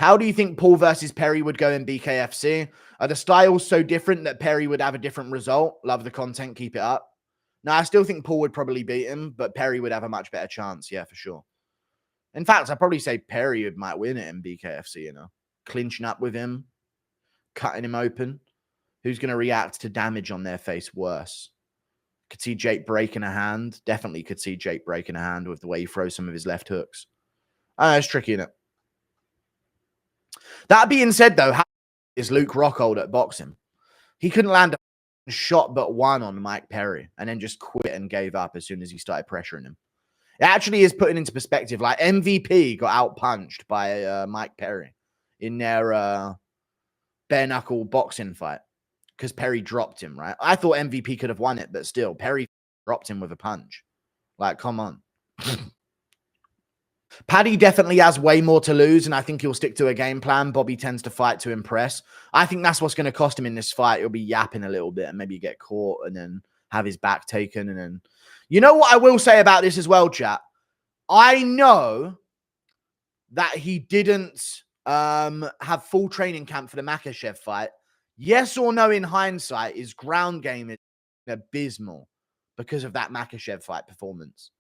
How do you think Paul versus Perry would go in BKFC? Are the styles so different that Perry would have a different result? Love the content. Keep it up. No, I still think Paul would probably beat him, but Perry would have a much better chance. Yeah, for sure. In fact, I'd probably say Perry might win it in BKFC, you know, clinching up with him, cutting him open. Who's going to react to damage on their face worse? Could see Jake breaking a hand. Definitely could see Jake breaking a hand with the way he throws some of his left hooks. It's tricky, isn't it? That being said, though, how is Luke Rockhold at boxing? He couldn't land a shot but one on Mike Perry and then just quit and gave up as soon as he started pressuring him. It actually is putting into perspective. Like MVP got out-punched by Mike Perry in their bare knuckle boxing fight because Perry dropped him, right? I thought MVP could have won it, but still, Perry dropped him with a punch. Like, come on. Paddy definitely has way more to lose, and I think he'll stick to a game plan. Bobby tends to fight to impress. I think that's what's going to cost him in this fight. He'll be yapping a little bit and maybe get caught and then have his back taken. And then, you know what I will say about this as well, chat? I know that he didn't have full training camp for the Makhachev fight. Yes or no, in hindsight, his ground game is abysmal because of that Makhachev fight performance.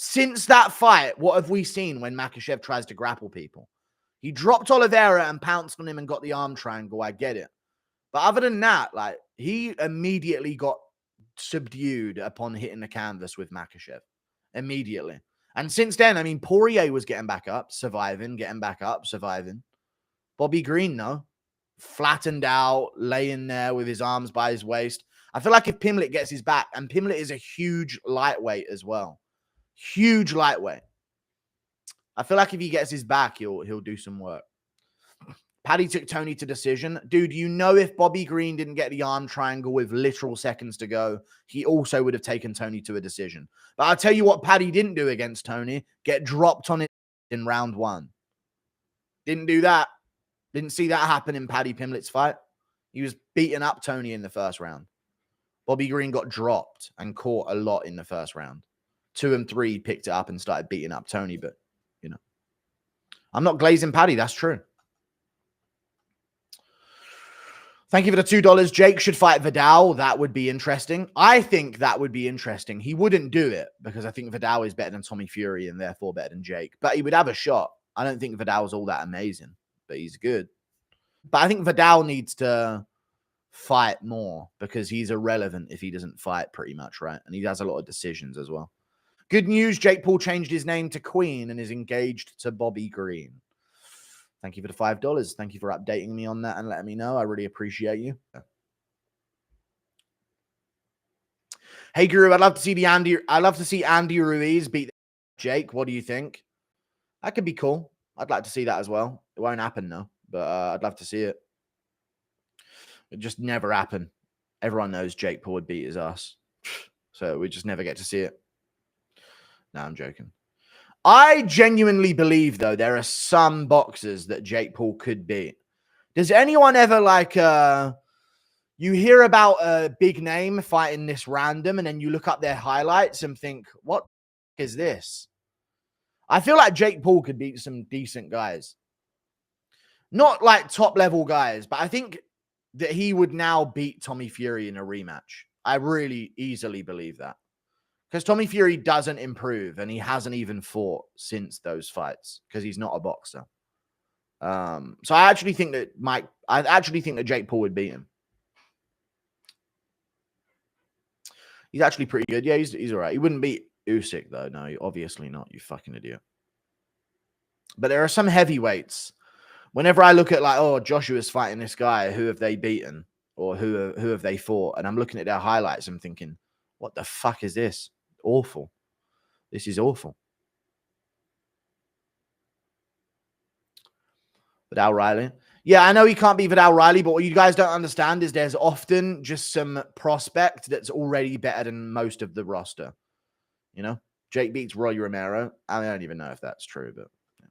Since that fight, what have we seen when Makhachev tries to grapple people? He dropped Oliveira and pounced on him and got the arm triangle. I get it. But other than that, like, he immediately got subdued upon hitting the canvas with Makhachev. Immediately. And since then, I mean, Poirier was getting back up, surviving, getting back up, surviving. Bobby Green, no. Flattened out, laying there with his arms by his waist. I feel like if Pimblett gets his back, and Pimblett is a huge lightweight as well. Huge lightweight. I feel like if he gets his back, he'll do some work. Paddy took Tony to decision. Dude, you know if Bobby Green didn't get the arm triangle with literal seconds to go, he also would have taken Tony to a decision. But I'll tell you what Paddy didn't do against Tony. Get dropped on it in round one. Didn't do that. Didn't see that happen in Paddy Pimblett's fight. He was beating up Tony in the first round. Bobby Green got dropped and caught a lot in the first round. 2 and 3 picked it up and started beating up Tony, but, you know. I'm not glazing Paddy, that's true. Thank you for the $2. Jake should fight Vidal. That would be interesting. I think that would be interesting. He wouldn't do it because I think Vidal is better than Tommy Fury and therefore better than Jake. But he would have a shot. I don't think Vidal's all that amazing, but he's good. But I think Vidal needs to fight more because he's irrelevant if he doesn't fight pretty much, right? And he has a lot of decisions as well. Good news, Jake Paul changed his name to Queen and is engaged to Bobby Green. Thank you for the $5. Thank you for updating me on that and letting me know. I really appreciate you. Hey, Guru, I'd love to see Andy Ruiz beat Jake. What do you think? That could be cool. I'd like to see that as well. It won't happen, though, but I'd love to see it. It just never happen. Everyone knows Jake Paul would beat his ass. So we just never get to see it. No, I'm joking. I genuinely believe, though, there are some boxers that Jake Paul could beat. Does anyone ever, like, you hear about a big name fighting this random, and then you look up their highlights and think, what is this? I feel like Jake Paul could beat some decent guys. Not, like, top-level guys, but I think that he would now beat Tommy Fury in a rematch. I really easily believe that. Because Tommy Fury doesn't improve, and he hasn't even fought since those fights because he's not a boxer. So I actually think that Jake Paul would beat him. He's actually pretty good. Yeah, he's all right. He wouldn't beat Usyk, though. No, obviously not, you fucking idiot. But there are some heavyweights. Whenever I look at, like, oh, Joshua's fighting this guy, who have they beaten? Or who have they fought? And I'm looking at their highlights, I'm thinking, what the fuck is this? Awful. This is awful. Vidal Riley. Yeah, I know he can't beat Vidal Riley, but what you guys don't understand is there's often just some prospect that's already better than most of the roster. You know? Jake beats Roy Romero. I don't even know if that's true, but yeah.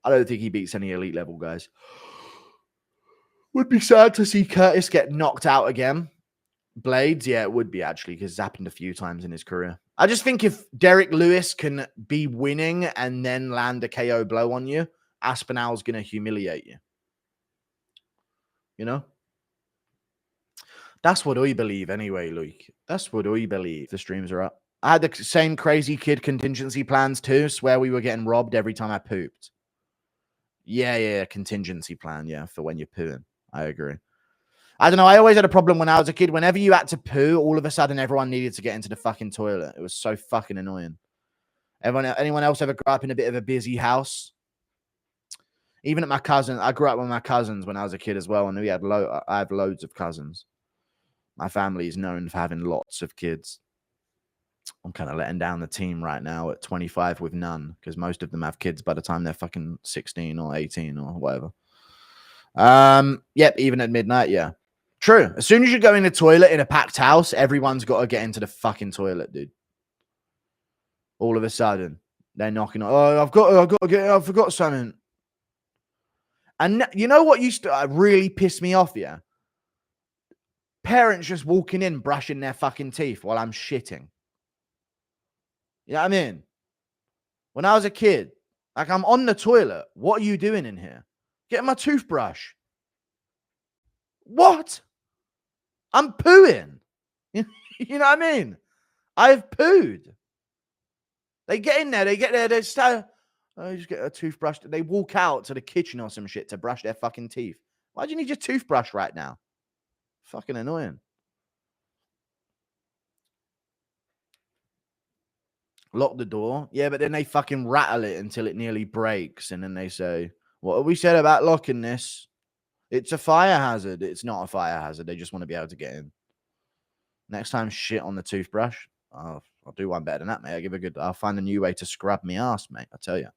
I don't think he beats any elite level guys. Would be sad to see Curtis get knocked out again. Blades, yeah, it would be actually, because it's happened a few times in his career. I just think if Derek Lewis can be winning and then land a KO blow on you, Aspinall's going to humiliate you. You know? That's what I believe anyway, Luke. That's what I believe. The streams are up. I had the same crazy kid contingency plans too. Swear we were getting robbed every time I pooped. Yeah. Contingency plan, yeah, for when you're pooing. I agree. I don't know. I always had a problem when I was a kid. Whenever you had to poo, all of a sudden everyone needed to get into the fucking toilet. It was so fucking annoying. Anyone else ever grew up in a bit of a busy house? Even at my cousin, I grew up with my cousins when I was a kid as well, and I have loads of cousins. My family is known for having lots of kids. I'm kind of letting down the team right now at 25 with none, because most of them have kids by the time they're fucking 16 or 18 or whatever. Yep, even at midnight, yeah. True. As soon as you go in the toilet in a packed house, everyone's got to get into the fucking toilet, dude. All of a sudden, they're knocking on. Oh, I've got to get. I forgot something. And you know what used to really piss me off? Yeah, parents just walking in, brushing their fucking teeth while I'm shitting. You know what I mean? When I was a kid, like I'm on the toilet. What are you doing in here? Getting my toothbrush. What? I'm pooing. You know what I mean? I've pooed. They get in there. They start. Oh, just get a toothbrush. They walk out to the kitchen or some shit to brush their fucking teeth. Why do you need your toothbrush right now? Fucking annoying. Lock the door. Yeah, but then they fucking rattle it until it nearly breaks. And then they say, what have we said about locking this? It's a fire hazard. It's not a fire hazard. They just want to be able to get in. Next time, shit on the toothbrush. I'll do one better than that, mate. I'll find a new way to scrub me ass, mate. I tell you.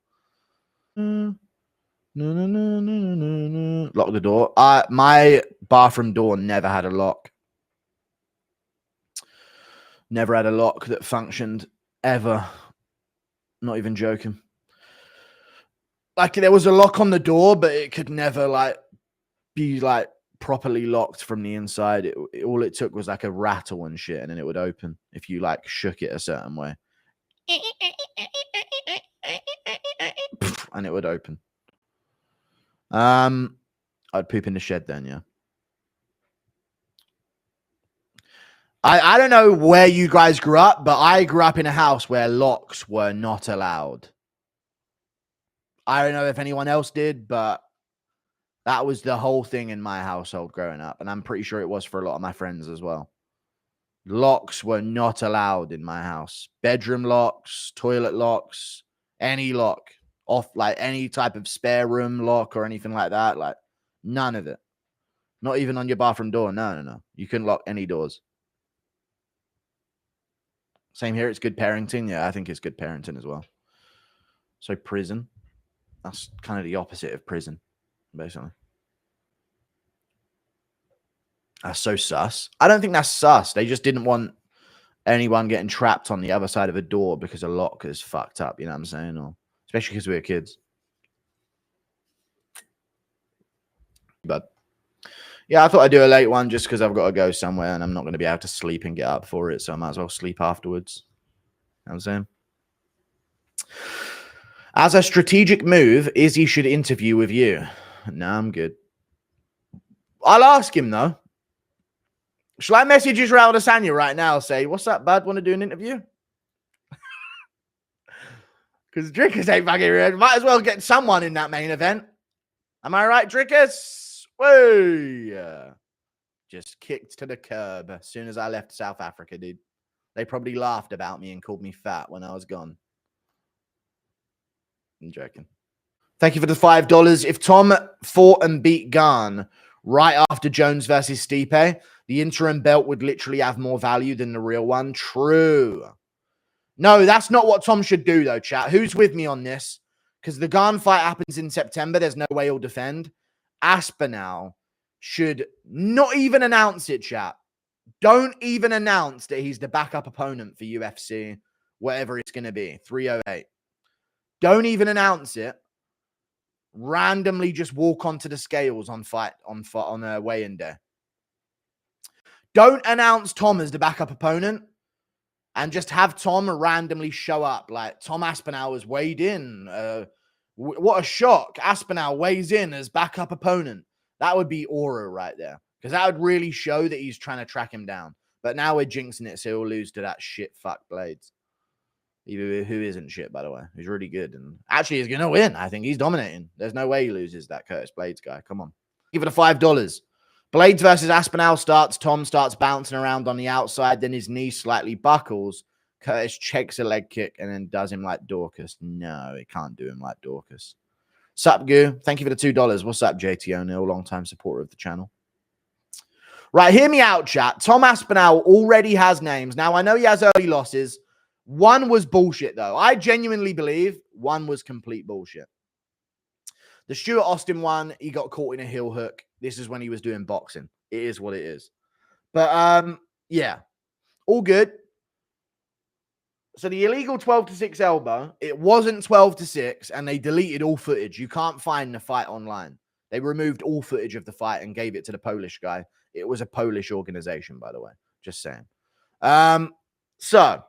Lock the door. My bathroom door never had a lock. Never had a lock that functioned ever. Not even joking. Like there was a lock on the door, but it could never be properly locked from the inside. All it took was like a rattle and shit, and then it would open if you shook it a certain way. And it would open. I'd poop in the shed then, yeah. I don't know where you guys grew up, but I grew up in a house where locks were not allowed. I don't know if anyone else did, but that was the whole thing in my household growing up. And I'm pretty sure it was for a lot of my friends as well. Locks were not allowed in my house. Bedroom locks, toilet locks, any lock. Off any type of spare room lock or anything like that. None of it. Not even on your bathroom door. No. You couldn't lock any doors. Same here. It's good parenting. Yeah, I think it's good parenting as well. So prison. That's kind of the opposite of prison, basically. That's so sus. I don't think that's sus. They just didn't want anyone getting trapped on the other side of a door because a lock is fucked up. You know what I'm saying? Or especially because we were kids. But yeah, I thought I'd do a late one just because I've got to go somewhere and I'm not going to be able to sleep and get up for it. So I might as well sleep afterwards. You know what I'm saying? As a strategic move, Izzy should interview with you. No, I'm good. I'll ask him though. Shall I message Israel Adesanya right now? Say, what's up, bud? Want to do an interview? Because Drickers ain't fucking red. Might as well get someone in that main event. Am I right, Drickers? Whoa. Just kicked to the curb as soon as I left South Africa, dude. They probably laughed about me and called me fat when I was gone. I'm joking. Thank you for the $5. If Tom fought and beat Garn right after Jones versus Stipe, the interim belt would literally have more value than the real one. True. No, that's not what Tom should do, though, chat. Who's with me on this? Because the Garn fight happens in September. There's no way he'll defend. Aspinall should not even announce it, chat. Don't even announce that he's the backup opponent for UFC, whatever it's going to be, 308. Don't even announce it. Randomly just walk onto the scales on a weigh-in day. Don't announce Tom as the backup opponent and just have Tom randomly show up. Like Tom Aspinall was weighed in What a shock. Aspinall weighs in as backup opponent. That would be aura right there. Because that would really show that he's trying to track him down. But now we're jinxing it, so he'll lose to that shit fuck Blades. Who isn't shit, by the way. He's really good. And actually, he's going to win. I think he's dominating. There's no way he loses that Curtis Blades guy. Come on. Give it a $5. Blades versus Aspinall starts. Tom starts bouncing around on the outside. Then his knee slightly buckles. Curtis checks a leg kick and then does him like Dorcas. No, he can't do him like Dorcas. Sup, Goo? Thank you for the $2. What's up, JT O'Neill? Long-time supporter of the channel. Right, hear me out, chat. Tom Aspinall already has names. Now, I know he has early losses. One was bullshit, though. I genuinely believe one was complete bullshit. The Stuart Austin one, he got caught in a heel hook. This is when he was doing boxing. It is what it is. But, yeah. All good. So the illegal 12-6 elbow, it wasn't 12-6, and they deleted all footage. You can't find the fight online. They removed all footage of the fight and gave it to the Polish guy. It was a Polish organization, by the way. Just saying. So,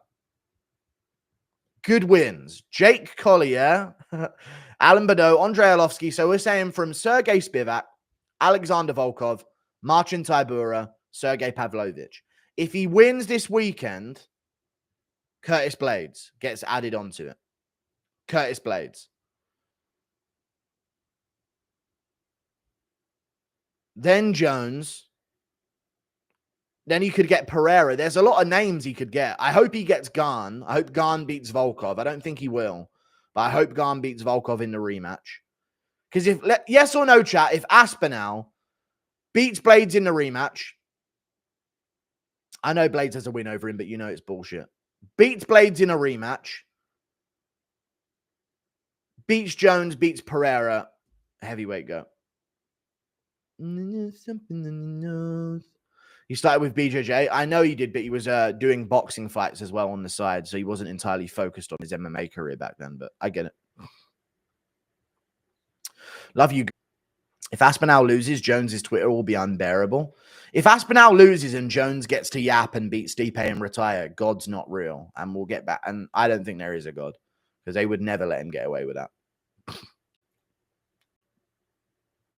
good wins. Jake Collier, Alan Badeau, Andrei Arlovsky. So we're saying from Sergey Spivak, Alexander Volkov, Marcin Tybura, Sergey Pavlovich. If he wins this weekend, Curtis Blades gets added onto it. Curtis Blades. Then Jones. Then he could get Pereira. There's a lot of names he could get. I hope he gets Garn. I hope Garn beats Volkov. I don't think he will. But I hope Garn beats Volkov in the rematch. Because yes or no, chat, if Aspinall beats Blades in the rematch, I know Blades has a win over him, but you know it's bullshit. Beats Blades in a rematch. Beats Jones, beats Pereira. Heavyweight go. Something in the nose. He started with BJJ. I know he did, but he was doing boxing fights as well on the side, so he wasn't entirely focused on his MMA career back then, but I get it. Love you. If Aspinall loses, Jones's Twitter will be unbearable. If Aspinall loses and Jones gets to yap and beat Stipe and retire, God's not real, and we'll get back. And I don't think there is a God, because they would never let him get away with that.